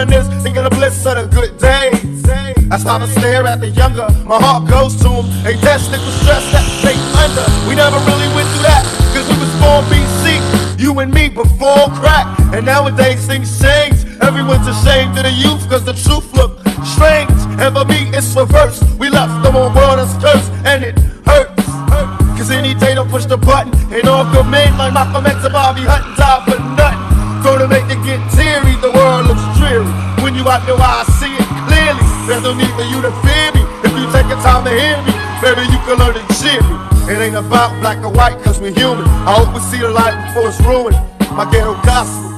reminisce, thinking of bliss of the good days. I stop and stare at the younger, my heart goes to him. A test with stress that they under. We never really went through that, cause we was born BC, you and me before crack. And nowadays things change, everyone's ashamed of the youth, cause the truth look strange. And for me it's reverse, we left them on world as cursed, and it hurts. Cause any day don't push the button, and all good men like Malcolm X and Bobby Hutton die for nothing. Gonna make it get teary, the world looks dreary. When you out there, I see it clearly. There's no need for you to fear me. If you take the time to hear me, baby, you can learn to cheer me. It ain't about black or white, cause we're human. I hope we see the light before it's ruined. My ghetto gospel.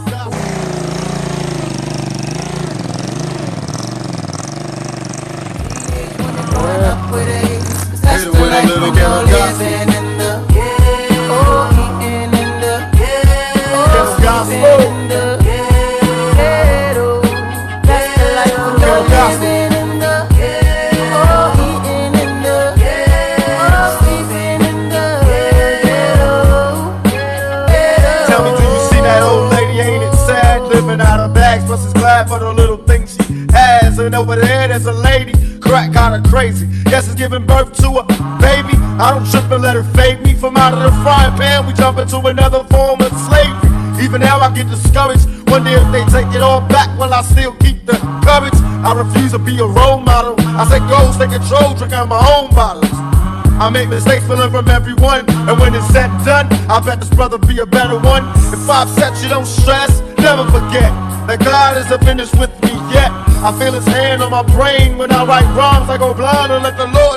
Hit it with a little ghetto gospel. Ghetto gospel. Out of bags, plus is glad for the little things she has. And over there, there's a lady, crack kinda crazy. Guess it's giving birth to a baby. I don't trip and let her fade me. From out of the frying pan, we jump into another form of slavery. Even now I get discouraged, wonder if they take it all back. Will I still keep the courage? I refuse to be a role model. I say goals, take control, drink out my own bottles. I make mistakes, but learn from everyone. And when it's said and done, I bet this brother be a better one. If I've set you, don't stress, never forget that God isn't finished with me yet. I feel his hand on my brain when I write rhymes. I go blind and let the Lord